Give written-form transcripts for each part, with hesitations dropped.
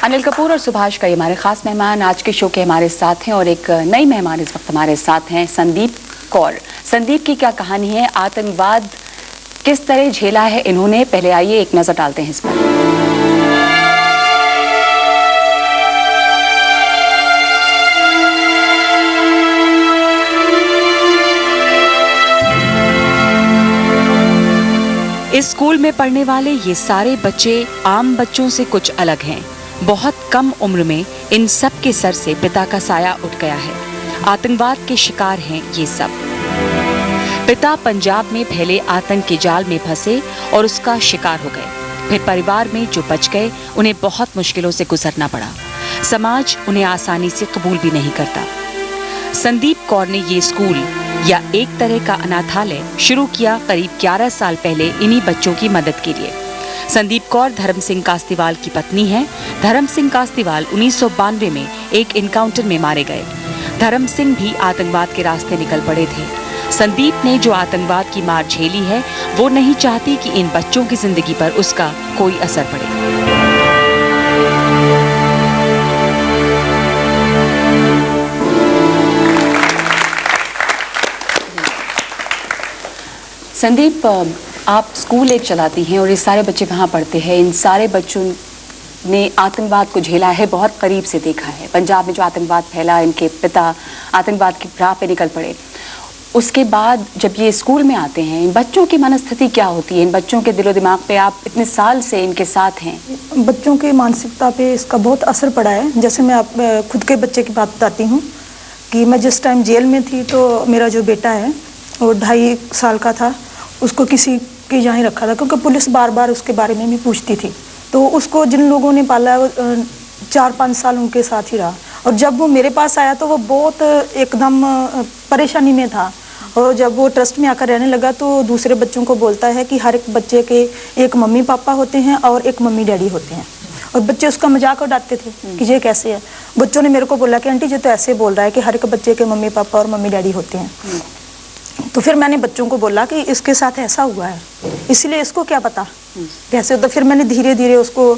अनिल कपूर और सुभाष का ये हमारे खास मेहमान आज के शो के हमारे साथ हैं और एक नई मेहमान इस वक्त हमारे साथ हैं संदीप कौर। संदीप की क्या कहानी है, आतंकवाद किस तरह झेला है इन्होंने, पहले आइए एक नजर डालते हैं इस पर। इस स्कूल में पढ़ने वाले ये सारे बच्चे आम बच्चों से कुछ अलग हैं। बहुत कम उम्र में इन सब के सर से पिता का साया उठ गया है। आतंकवाद के शिकार हैं ये सब। पिता पंजाब में फैले आतंक के जाल में फंसे और उसका शिकार हो गए। फिर परिवार में जो बच गए उन्हें बहुत मुश्किलों से गुजरना पड़ा। समाज उन्हें आसानी से कबूल भी नहीं करता। संदीप कौर ने ये स्कूल या एक तरह का अनाथालय शुरू किया करीब 11 साल पहले इन्हीं बच्चों की मदद के लिए। संदीप कौर धर्म सिंह कास्तीवाल की पत्नी हैं। धर्म सिंह कास्तीवाल 1992 में एक इनकाउंटर में मारे गए। धर्म सिंह भी आतंकवाद के रास्ते निकल पड़े थे। संदीप ने जो आतंकवाद की मार झेली है वो नहीं चाहती कि इन बच्चों की जिंदगी पर उसका कोई असर पड़े। संदीप, आप स्कूल एक चलाती हैं और ये सारे बच्चे वहाँ पढ़ते हैं। इन सारे बच्चों ने आतंकवाद को झेला है, बहुत करीब से देखा है। पंजाब में जो आतंकवाद फैला, इनके पिता आतंकवाद की राह पे निकल पड़े। उसके बाद जब ये स्कूल में आते हैं, इन बच्चों की मनस्थिति क्या होती है? इन बच्चों के दिलो दिमाग पे, आप इतने साल से इनके साथ हैं। बच्चों की मानसिकता पे इसका बहुत असर पड़ा है। जैसे मैं आप खुद के बच्चे की बात बताती हूँ कि मैं जिस टाइम जेल में थी तो मेरा जो बेटा है वो 2.5 साल का था। उसको किसी के यहाँ रखा था क्योंकि पुलिस बार बार उसके बारे में भी पूछती थी। तो उसको जिन लोगों ने पाला वो 4-5 साल उनके साथ ही रहा। और जब वो मेरे पास आया तो वो बहुत एकदम परेशानी में था। और जब वो ट्रस्ट में आकर रहने लगा तो दूसरे बच्चों को बोलता है कि हर एक बच्चे के एक मम्मी पापा होते हैं और एक मम्मी डैडी होते हैं। और बच्चे उसका मजाक उड़ाते थे कि ये कैसे है। बच्चों ने मेरे को बोला कि आंटी ये तो ऐसे बोल रहा है कि हर एक बच्चे के मम्मी पापा और मम्मी डैडी होते हैं। तो फिर मैंने बच्चों को बोला कि इसके साथ ऐसा हुआ है, इसलिए इसको क्या पता कैसे। तो फिर मैंने धीरे धीरे उसको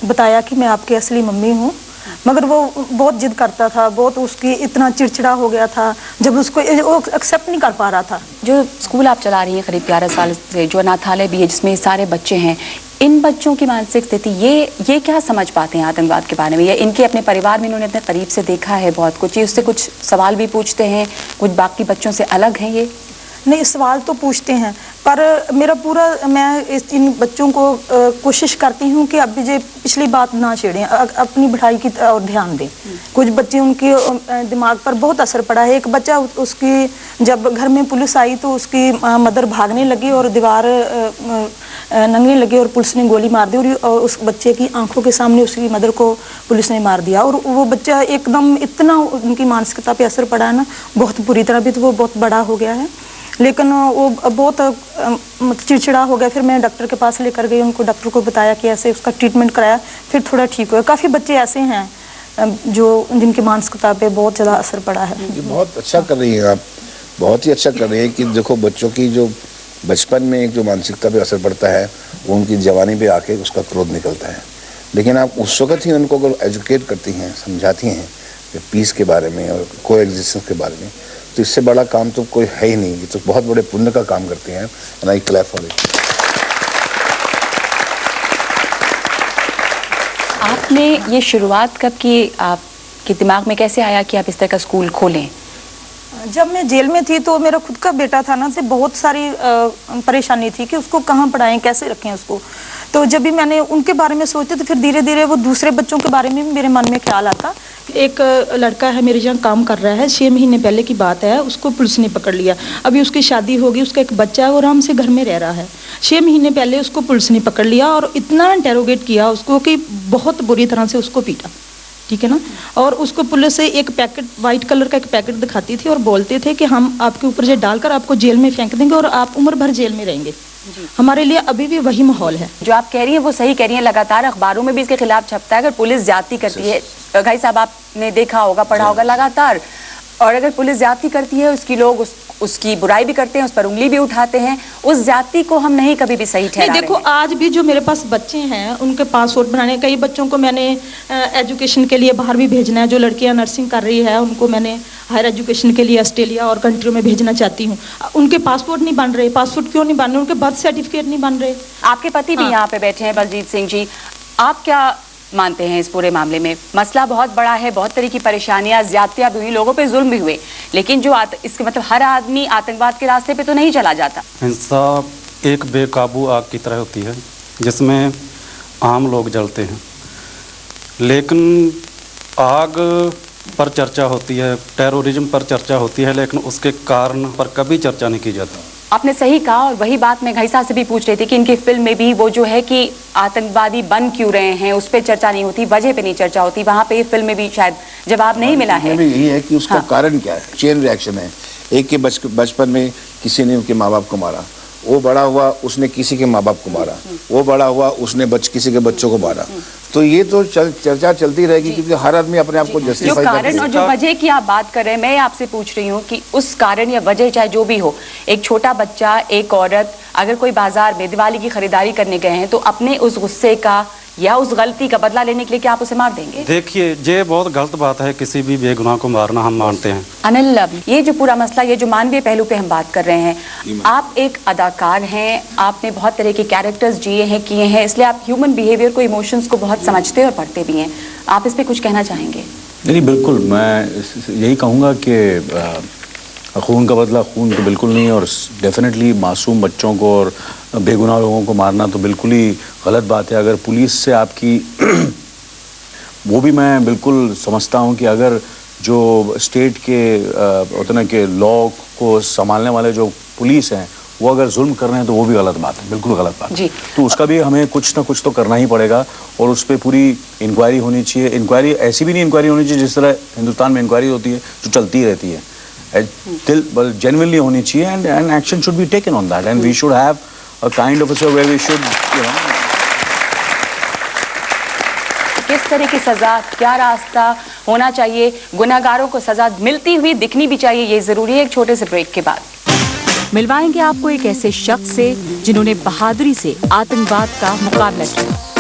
बताया कि मैं आपकी असली मम्मी हूँ। मगर वो बहुत जिद करता था, बहुत उसकी इतना चिड़चिड़ा हो गया था जब उसको वो एक्सेप्ट नहीं कर पा रहा था। जो स्कूल आप चला रही हैं करीब 11 साल से, जो अनाथालय भी है जिसमें सारे बच्चे हैं, इन बच्चों की मानसिक स्थिति ये क्या समझ पाते हैं आतंकवाद के बारे में? या इनके अपने परिवार में इन्होंने अपने करीब से देखा है बहुत कुछ, ये उससे कुछ सवाल भी पूछते हैं? कुछ बाकी बच्चों से अलग हैं ये? नहीं, सवाल तो पूछते हैं पर मेरा पूरा मैं इन बच्चों को कोशिश करती हूँ कि अभी जो पिछली बात ना छेड़ें, अपनी पढ़ाई की और ध्यान दें। कुछ बच्चे उनके दिमाग पर बहुत असर पड़ा है। एक बच्चा उसकी जब घर में पुलिस आई तो उसकी मदर भागने लगी और दीवार नंगने लगी और पुलिस ने गोली मार दी और उस बच्चे की आंखों के सामने उसकी मदर को पुलिस ने मार दिया। और वो बच्चा एकदम इतना उनकी मानसिकता पे असर पड़ा है ना, बहुत बुरी तरह। भी तो वो बहुत बड़ा हो गया है लेकिन वो बहुत चिड़चिड़ा हो गया। फिर मैं डॉक्टर के पास लेकर गई, उनको डॉक्टर को बताया कि ऐसे उसका ट्रीटमेंट कराया, फिर थोड़ा ठीक हुआ। काफ़ी बच्चे ऐसे हैं जो जिनकी मानसिकता पे बहुत ज़्यादा असर पड़ा है। ये बहुत अच्छा कर रही हैं आप, बहुत ही अच्छा कर रही हैं कि देखो बच्चों की जो बचपन में एक जो मानसिकता पे असर पड़ता है वो उनकी जवानी पे आके उसका क्रोध निकलता है। लेकिन आप उस वक्त ही उनको अगर एजुकेट करती हैं, समझाती हैं पीस के बारे में और को एग्जिस्टेंस के बारे में, तो इससे बड़ा काम तो कोई है ही नहीं। ये तो बहुत बड़े पुण्य का काम करते हैं। And I clap for it. आपने ये शुरुआत कब की? आपके दिमाग में कैसे आया कि आप इस तरह का स्कूल खोलें? जब मैं जेल में थी तो मेरा खुद का बेटा था ना, से बहुत सारी परेशानी थी कि उसको कहाँ पढ़ाएं, कैसे रखें उसको। तो जब भी मैंने उनके बारे में सोची तो फिर धीरे धीरे वो दूसरे बच्चों के बारे में भी मेरे मन में ख्याल आता। एक लड़का है मेरे यहाँ काम कर रहा है, 6 महीने पहले की बात है, उसको पुलिस ने पकड़ लिया। अभी उसकी शादी होगी, उसका एक बच्चा है, वो आराम से घर में रह रहा है। 6 महीने पहले उसको पुलिस ने पकड़ लिया और इतना इंटेरोगेट किया उसको कि बहुत बुरी तरह से उसको पीटा, ठीक है ना। और उसको पुलिस से एक पैकेट, वाइट कलर का एक पैकेट दिखाती थी और बोलते थे कि हम आपके ऊपर से डालकर आपको जेल में फेंक देंगे और आप उम्र भर जेल में रहेंगे। हमारे लिए अभी भी वही माहौल है। जो आप कह रही हैं वो सही कह रही हैं। लगातार अखबारों में भी इसके खिलाफ छपता है। अगर पुलिस ज्यादती करती है, भाई साहब आपने देखा होगा, पढ़ा होगा, लगातार और अगर पुलिस ज्यादती करती है उसकी लोग उसकी बुराई भी करते हैं, उस पर उंगली भी उठाते हैं, उस ज्यादती को हम नहीं कभी भी सही ठहरा नहीं, देखो रहे हैं। आज भी जो मेरे पास बच्चे हैं उनके पासपोर्ट बनाने, कई बच्चों को मैंने एजुकेशन के लिए बाहर भी भेजना है, जो लड़कियां नर्सिंग कर रही है उनको मैंने हायर एजुकेशन के लिए ऑस्ट्रेलिया और कंट्रियों में भेजना चाहती हूँ। उनके पासपोर्ट नहीं बन रहे। पासपोर्ट क्यों नहीं बन रहे? उनके बर्थ सर्टिफिकेट नहीं बन रहे। आपके पति भी यहाँ पे बैठे हैं, बलजीत सिंह जी, आप क्या मानते हैं इस पूरे मामले में? मसला बहुत बड़ा है, बहुत तरह की परेशानियां, ज्यादतियां भी हुई, लोगों पे जुल्म भी हुए, लेकिन जो इसके मतलब हर आदमी आतंकवाद के रास्ते पे तो नहीं चला जाता। हिंसा एक बेकाबू आग की तरह होती है जिसमें आम लोग जलते हैं, लेकिन आग पर चर्चा होती है, टेररिज्म पर चर्चा होती है, लेकिन उसके कारण पर कभी चर्चा नहीं की जाती। आपने सही कहा, और वही बात मैं घईसा से भी पूछ रही थी कि इनकी फिल्म में भी वो जो है कि आतंकवादी बन क्यों रहे हैं उस पर चर्चा नहीं होती, वजह पे नहीं चर्चा होती, वहाँ पे फिल्म में भी शायद जवाब नहीं मिला है। यही है कि उसका हाँ। कारण क्या है, चेन रिएक्शन है। एक के बचपन में किसी ने उनके माँ बाप को मारा, वो बड़ा हुआ उसने किसी के माँ बाप को मारा, वो बड़ा हुआ उसने किसी के बच्चों को मारा, तो ये तो चर्चा चलती रहेगी क्योंकि हर आदमी अपने आप को जो जस्टिफाई कारण और जो वजह की आप बात कर रहे हैं, मैं आपसे पूछ रही हूँ कि उस कारण या वजह चाहे जो भी हो, एक छोटा बच्चा, एक औरत अगर कोई बाजार में दिवाली की खरीदारी करने गए हैं तो अपने उस गुस्से का या उस गलती का बदला लेने के लिए क्या आप उसे मार देंगे? देखिए, ये बहुत गलत बात है, किसी भी बेगुनाह को मारना हम मानते हैं। अनिल, ये जो पूरा मसला, ये जो मानवीय पहलू पे हम बात कर रहे हैं, आप एक अदाकार हैं, आपने बहुत तरह के कैरेक्टर्स जिए हैं, किए हैं, इसलिए आप ह्यूमन बिहेवियर को, इमोशंस को बहुत समझते और पढ़ते भी हैं। आप इस पे कुछ कहना चाहेंगे? नहीं, बिल्कुल, मैं यही कहूँगा कि खून का बदला खून तो बिल्कुल नहीं है, और डेफिनेटली मासूम बच्चों को और बेगुनाह लोगों को मारना तो बिल्कुल ही गलत बात है। अगर पुलिस से आपकी वो भी मैं बिल्कुल समझता हूँ कि अगर जो स्टेट के होते ना कि लॉ को संभालने वाले जो पुलिस हैं वो अगर जुल्म कर रहे हैं तो वो भी गलत बात है, बिल्कुल गलत बात है। तो उसका भी हमें कुछ ना कुछ तो करना ही पड़ेगा, और उस पर पूरी इंक्वायरी होनी चाहिए। इंक्वायरी ऐसी भी नहीं इंक्वायरी होनी चाहिए जिस तरह हिंदुस्तान में इंक्वायरी होती है जो चलती रहती है, genuinely होनी चाहिए, and action should be taken on that, and we should have a kind of a show where we should, you know, किस तरह की सजा, क्या रास्ता होना चाहिए, गुनहगारों को सजा मिलती हुई दिखनी भी चाहिए, ये जरूरी है। एक छोटे से ब्रेक के बाद मिलवाएंगे आपको एक ऐसे शख्स से जिन्होंने बहादुरी से आतंकवाद का मुकाबला किया।